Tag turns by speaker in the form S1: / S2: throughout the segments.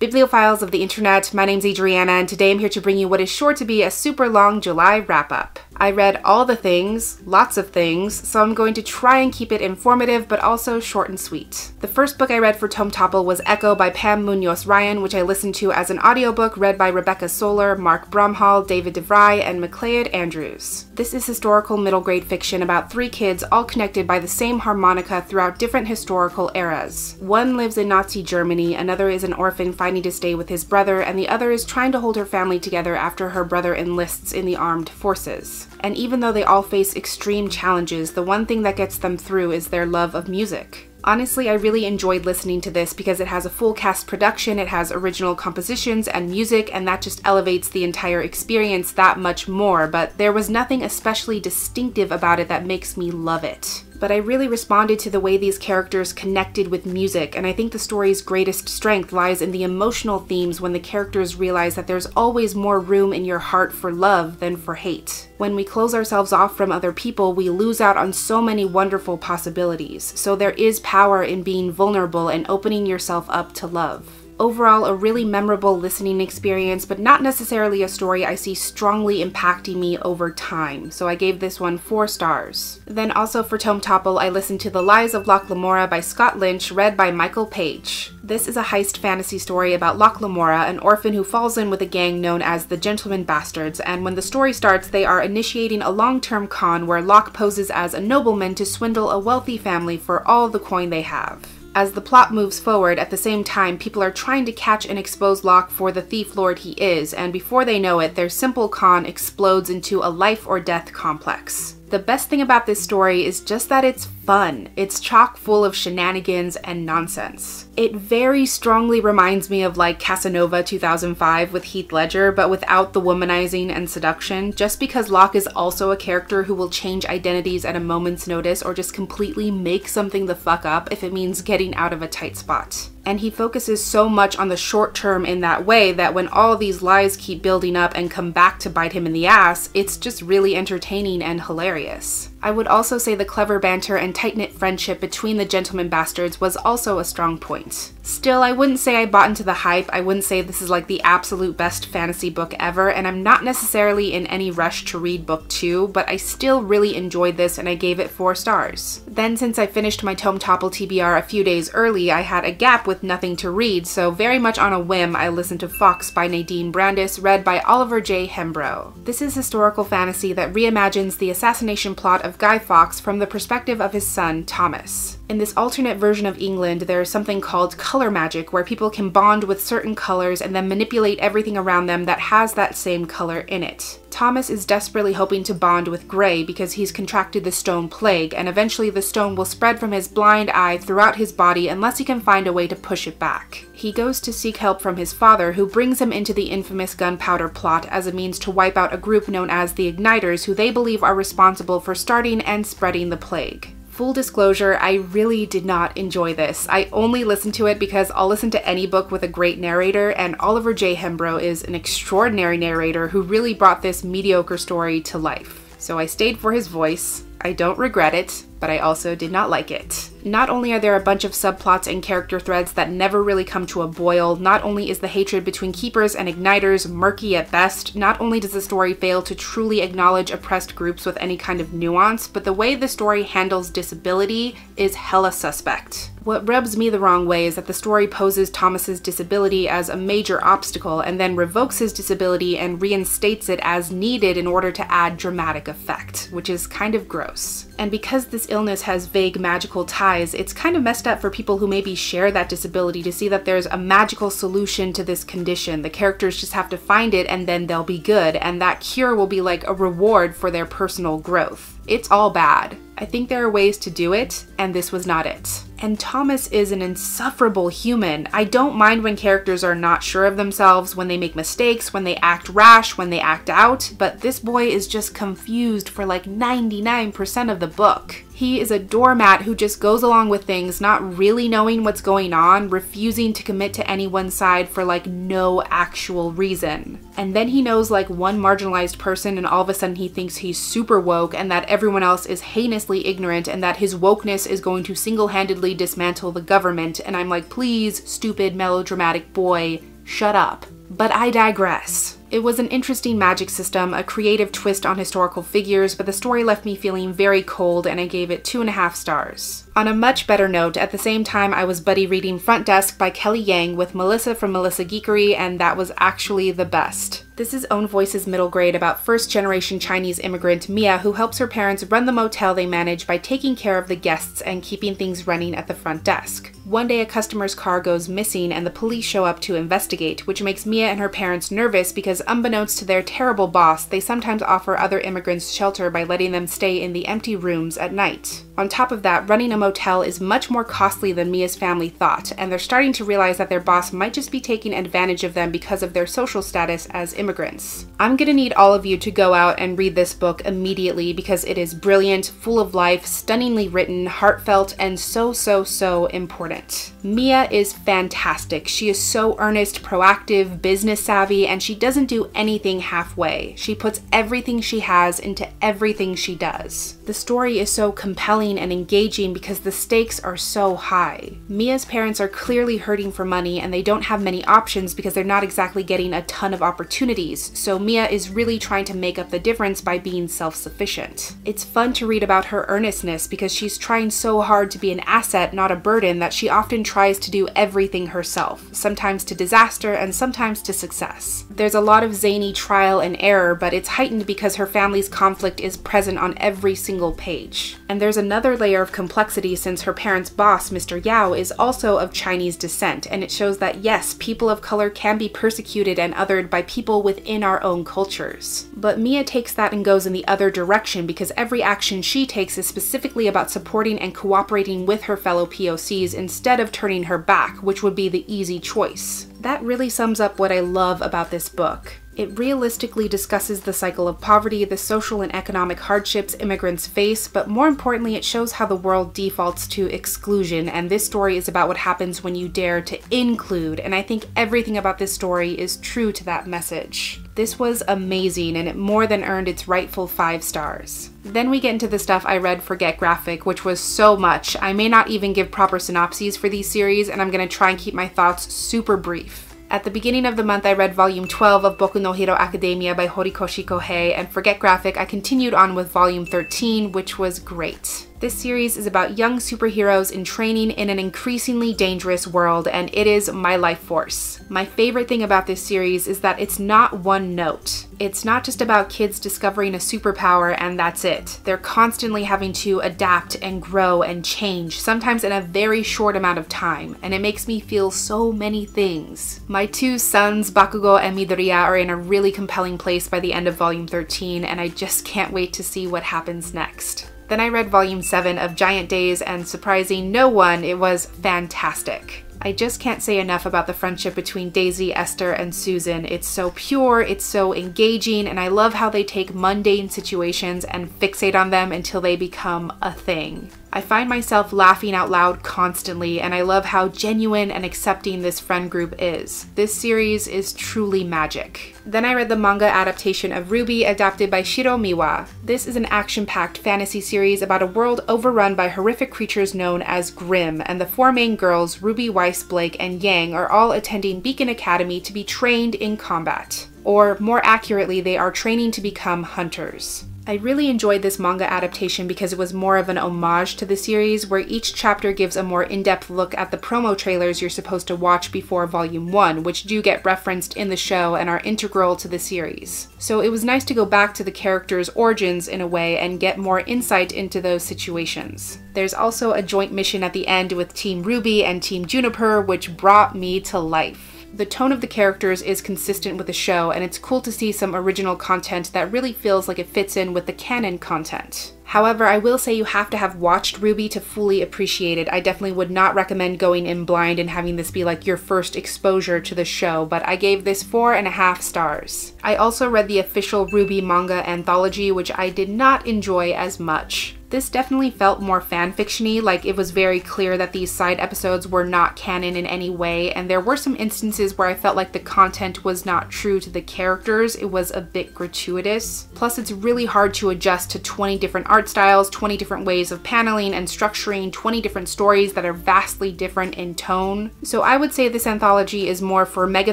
S1: Bibliophiles of the internet, my name's Adriana, and today I'm here to bring you what is sure to be a super long July wrap-up. I read all the things, lots of things, so I'm going to try and keep it informative but also short and sweet. The first book I read for Tome Topple was Echo by Pam Munoz Ryan, which I listened to as an audiobook read by Rebecca Solar, Mark Bromhall, David DeVry, and McLeod Andrews. This is historical middle grade fiction about three kids all connected by the same harmonica throughout different historical eras. One lives in Nazi Germany, another is an orphan finding to stay with his brother, and the other is trying to hold her family together after her brother enlists in the armed forces. And even though they all face extreme challenges, the one thing that gets them through is their love of music. Honestly, I really enjoyed listening to this because it has a full cast production, it has original compositions and music, and that just elevates the entire experience that much more, but there was nothing especially distinctive about it that makes me love it. But I really responded to the way these characters connected with music, and I think the story's greatest strength lies in the emotional themes when the characters realize that there's always more room in your heart for love than for hate. When we close ourselves off from other people, we lose out on so many wonderful possibilities, so there is power in being vulnerable and opening yourself up to love. Overall, a really memorable listening experience, but not necessarily a story I see strongly impacting me over time, so I gave this one 4 stars. Then also for Tome Topple, I listened to The Lies of Loch Lamora by Scott Lynch, read by Michael Page. This is a heist fantasy story about Loch Lamora, an orphan who falls in with a gang known as the Gentleman Bastards, and when the story starts, they are initiating a long-term con where Loch poses as a nobleman to swindle a wealthy family for all the coin they have. As the plot moves forward, at the same time, people are trying to catch and expose Loch for the thief lord he is, and before they know it, their simple con explodes into a life or death complex. The best thing about this story is just that it's fun. It's chock full of shenanigans and nonsense. It very strongly reminds me of like Casanova 2005 with Heath Ledger, but without the womanizing and seduction, just because Loch is also a character who will change identities at a moment's notice or just completely make something the fuck up if it means getting out of a tight spot. And he focuses so much on the short term in that way that when all these lies keep building up and come back to bite him in the ass, it's just really entertaining and hilarious. I would also say the clever banter and tight-knit friendship between the Gentleman Bastards was also a strong point. Still, I wouldn't say I bought into the hype, I wouldn't say this is like the absolute best fantasy book ever, and I'm not necessarily in any rush to read book 2, but I still really enjoyed this and I gave it 4 stars. Then since I finished my Tome Topple TBR a few days early, I had a gap with nothing to read, so very much on a whim I listened to Fox by Nadine Brandis, read by Oliver J. Hembrow. This is historical fantasy that reimagines the assassination plot of Guy Fawkes from the perspective of his son, Thomas. In this alternate version of England, there is something called color magic, where people can bond with certain colors and then manipulate everything around them that has that same color in it. Thomas is desperately hoping to bond with Gray because he's contracted the stone plague, and eventually the stone will spread from his blind eye throughout his body unless he can find a way to push it back. He goes to seek help from his father, who brings him into the infamous gunpowder plot as a means to wipe out a group known as the Igniters, who they believe are responsible for starting and spreading the plague. Full disclosure, I really did not enjoy this. I only listened to it because I'll listen to any book with a great narrator, and Oliver J. Hembrow is an extraordinary narrator who really brought this mediocre story to life. So I stayed for his voice. I don't regret it, but I also did not like it. Not only are there a bunch of subplots and character threads that never really come to a boil, not only is the hatred between Keepers and Igniters murky at best, not only does the story fail to truly acknowledge oppressed groups with any kind of nuance, but the way the story handles disability is hella suspect. What rubs me the wrong way is that the story poses Thomas's disability as a major obstacle and then revokes his disability and reinstates it as needed in order to add dramatic effect, which is kind of gross. And because this illness has vague magical ties, it's kind of messed up for people who maybe share that disability to see that there's a magical solution to this condition. The characters just have to find it and then they'll be good, and that cure will be like a reward for their personal growth. It's all bad. I think there are ways to do it, and this was not it. And Thomas is an insufferable human. I don't mind when characters are not sure of themselves, when they make mistakes, when they act rash, when they act out, but this boy is just confused for like 99% of the book. He is a doormat who just goes along with things, not really knowing what's going on, refusing to commit to anyone's side for like no actual reason. And then he knows like one marginalized person and all of a sudden he thinks he's super woke and that everyone else is heinously ignorant and that his wokeness is going to single-handedly dismantle the government. And I'm like, please, stupid melodramatic boy, Shut up. But I digress. It was an interesting magic system, a creative twist on historical figures, but the story left me feeling very cold and I gave it 2.5 stars. On a much better note, at the same time I was buddy reading Front Desk by Kelly Yang with Melissa from Melissa Geekery, and that was actually the best. This is Own Voice's middle grade about first-generation Chinese immigrant Mia, who helps her parents run the motel they manage by taking care of the guests and keeping things running at the front desk. One day a customer's car goes missing and the police show up to investigate, which makes Mia and her parents nervous because unbeknownst to their terrible boss, they sometimes offer other immigrants shelter by letting them stay in the empty rooms at night. On top of that, running a motel is much more costly than Mia's family thought, and they're starting to realize that their boss might just be taking advantage of them because of their social status as immigrants. I'm gonna need all of you to go out and read this book immediately because it is brilliant, full of life, stunningly written, heartfelt, and so important. Mia is fantastic. She is so earnest, proactive, business savvy, and she doesn't do anything halfway. She puts everything she has into everything she does. The story is so compelling and engaging because the stakes are so high. Mia's parents are clearly hurting for money and they don't have many options because they're not exactly getting a ton of opportunities, so Mia is really trying to make up the difference by being self-sufficient. It's fun to read about her earnestness because she's trying so hard to be an asset, not a burden, that she often tries to do everything herself, sometimes to disaster and sometimes to success. There's a lot of zany trial and error, but it's heightened because her family's conflict is present on every single page. And there's another layer of complexity since her parents' boss, Mr. Yao, is also of Chinese descent, and it shows that yes, people of color can be persecuted and othered by people within our own cultures. But Mia takes that and goes in the other direction because every action she takes is specifically about supporting and cooperating with her fellow POCs instead of turning her back, which would be the easy choice. That really sums up what I love about this book. It realistically discusses the cycle of poverty, the social and economic hardships immigrants face, but more importantly, it shows how the world defaults to exclusion, and this story is about what happens when you dare to include, and I think everything about this story is true to that message. This was amazing, and it more than earned its rightful 5 stars. Then we get into the stuff I read for Get Graphic, which was so much. I may not even give proper synopses for these series, and I'm gonna try and keep my thoughts super brief. At the beginning of the month, I read volume 12 of Boku no Hero Academia by Horikoshi Kohei, and for Get Graphic, I continued on with volume 13, which was great. This series is about young superheroes in training in an increasingly dangerous world, and it is my life force. My favorite thing about this series is that it's not one note. It's not just about kids discovering a superpower and that's it. They're constantly having to adapt and grow and change, sometimes in a very short amount of time, and it makes me feel so many things. My 2 sons, Bakugo and Midoriya, are in a really compelling place by the end of volume 13, and I just can't wait to see what happens next. Then I read volume 7 of Giant Days, and surprising no one, it was fantastic. I just can't say enough about the friendship between Daisy, Esther, and Susan. It's so pure, it's so engaging, and I love how they take mundane situations and fixate on them until they become a thing. I find myself laughing out loud constantly, and I love how genuine and accepting this friend group is. This series is truly magic. Then I read the manga adaptation of Ruby, adapted by Shiro Miwa. This is an action-packed fantasy series about a world overrun by horrific creatures known as Grimm, and the 4 main girls, Ruby, Weiss, Blake, and Yang, are all attending Beacon Academy to be trained in combat. Or, more accurately, they are training to become hunters. I really enjoyed this manga adaptation because it was more of an homage to the series, where each chapter gives a more in-depth look at the promo trailers you're supposed to watch before volume 1, which do get referenced in the show and are integral to the series. So it was nice to go back to the characters' origins in a way and get more insight into those situations. There's also a joint mission at the end with Team Ruby and Team Juniper, which brought me to life. The tone of the characters is consistent with the show, and it's cool to see some original content that really feels like it fits in with the canon content. However, I will say you have to have watched Ruby to fully appreciate it. I definitely would not recommend going in blind and having this be like your first exposure to the show, but I gave this 4.5 stars. I also read the official Ruby manga anthology, which I did not enjoy as much. This definitely felt more fanfiction-y, like it was very clear that these side episodes were not canon in any way, and there were some instances where I felt like the content was not true to the characters. It was a bit gratuitous. Plus, it's really hard to adjust to 20 different art styles, 20 different ways of paneling and structuring, 20 different stories that are vastly different in tone. So I would say this anthology is more for mega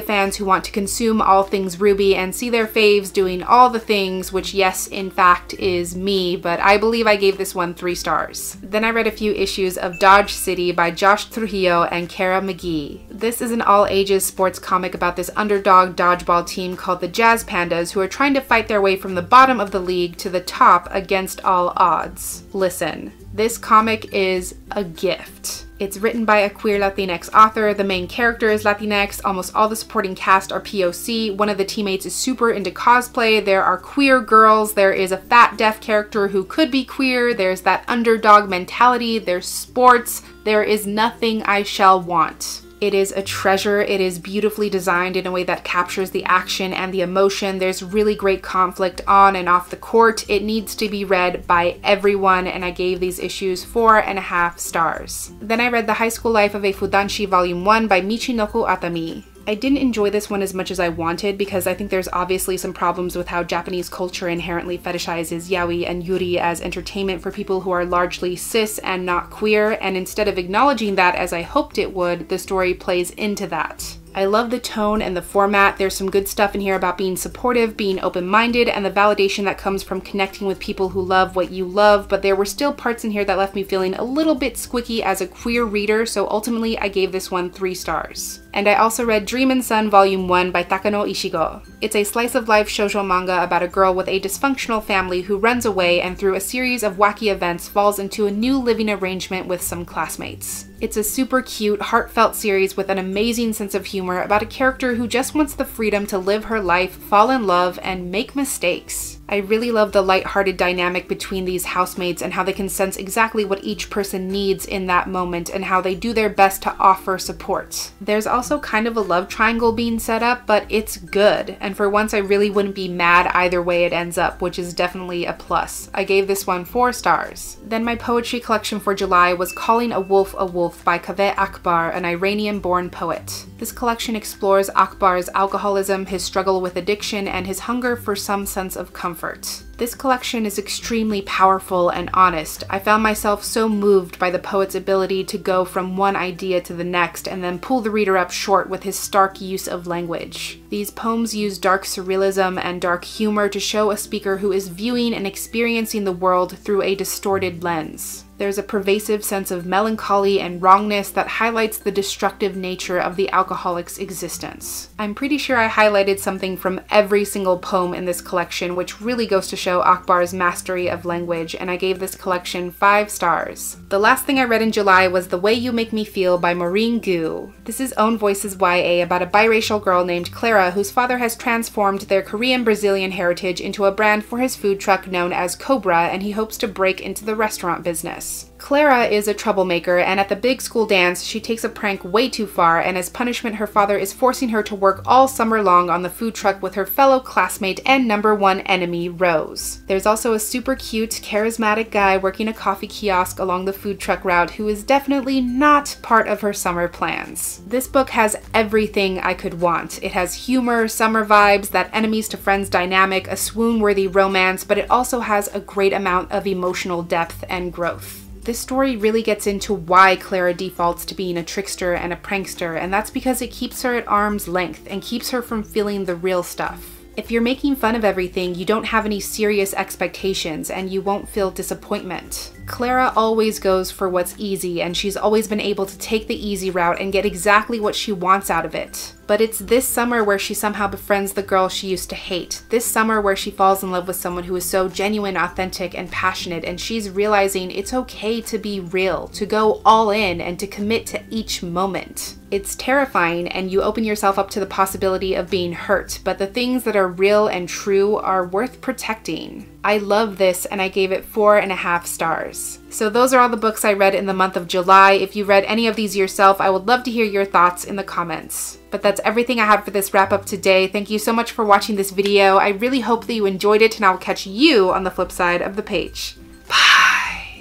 S1: fans who want to consume all things RWBY and see their faves doing all the things, which yes, in fact, is me, but I believe I gave this one 3 stars. Then I read a few issues of Dodge City by Josh Trujillo and Kara McGee. This is an all-ages sports comic about this underdog dodgeball team called the Jazz Pandas who are trying to fight their way from the bottom of the league to the top against all odds. Listen, this comic is a gift. It's written by a queer Latinx author, the main character is Latinx, almost all the supporting cast are POC, one of the teammates is super into cosplay, there are queer girls, there is a fat deaf character who could be queer, there's that underdog mentality, there's sports, there is nothing I shall want. It is a treasure. It is beautifully designed in a way that captures the action and the emotion. There's really great conflict on and off the court. It needs to be read by everyone, and I gave these issues 4.5 stars. Then I read The High School Life of a Fudanshi Volume 1 by Michinoku Atami. I didn't enjoy this one as much as I wanted because I think there's obviously some problems with how Japanese culture inherently fetishizes yaoi and yuri as entertainment for people who are largely cis and not queer, and instead of acknowledging that as I hoped it would, the story plays into that. I love the tone and the format. There's some good stuff in here about being supportive, being open-minded, and the validation that comes from connecting with people who love what you love, but there were still parts in here that left me feeling a little bit squicky as a queer reader, so ultimately I gave this one 3 stars. And I also read Dream and Sun Volume 1 by Takano Ishigo. It's a slice-of-life shoujo manga about a girl with a dysfunctional family who runs away and through a series of wacky events falls into a new living arrangement with some classmates. It's a super cute, heartfelt series with an amazing sense of humor about a character who just wants the freedom to live her life, fall in love, and make mistakes. I really love the lighthearted dynamic between these housemates and how they can sense exactly what each person needs in that moment and how they do their best to offer support. There's also kind of a love triangle being set up, but it's good, and for once I really wouldn't be mad either way it ends up, which is definitely a plus. I gave this one 4 stars. Then my poetry collection for July was Calling a Wolf by Kaveh Akbar, an Iranian-born poet. This collection explores Akbar's alcoholism, his struggle with addiction, and his hunger for some sense of comfort. This collection is extremely powerful and honest. I found myself so moved by the poet's ability to go from one idea to the next and then pull the reader up short with his stark use of language. These poems use dark surrealism and dark humor to show a speaker who is viewing and experiencing the world through a distorted lens. There's a pervasive sense of melancholy and wrongness that highlights the destructive nature of the alcoholic's existence. I'm pretty sure I highlighted something from every single poem in this collection, which really goes to show Akbar's mastery of language, and I gave this collection 5 stars. The last thing I read in July was The Way You Make Me Feel by Maureen Gu. This is Own Voices YA about a biracial girl named Clara whose father has transformed their Korean-Brazilian heritage into a brand for his food truck known as Cobra, and he hopes to break into the restaurant business. Clara is a troublemaker, and at the big school dance, she takes a prank way too far, and as punishment, her father is forcing her to work all summer long on the food truck with her fellow classmate and #1 enemy, Rose. There's also a super cute, charismatic guy working a coffee kiosk along the food truck route who is definitely not part of her summer plans. This book has everything I could want. It has humor, summer vibes, that enemies to friends dynamic, a swoon-worthy romance, but it also has a great amount of emotional depth and growth. This story really gets into why Clara defaults to being a trickster and a prankster, and that's because it keeps her at arm's length and keeps her from feeling the real stuff. If you're making fun of everything, you don't have any serious expectations and you won't feel disappointment. Clara always goes for what's easy, and she's always been able to take the easy route and get exactly what she wants out of it. But it's this summer where she somehow befriends the girl she used to hate. This summer where she falls in love with someone who is so genuine, authentic, and passionate, and she's realizing it's okay to be real, to go all in, and to commit to each moment. It's terrifying, and you open yourself up to the possibility of being hurt, but the things that are real and true are worth protecting. I love this, and I gave it 4.5 stars. So those are all the books I read in the month of July. If you read any of these yourself, I would love to hear your thoughts in the comments. But that's everything I have for this wrap up today. Thank you so much for watching this video. I really hope that you enjoyed it, and I will catch you on the flip side of the page. Bye!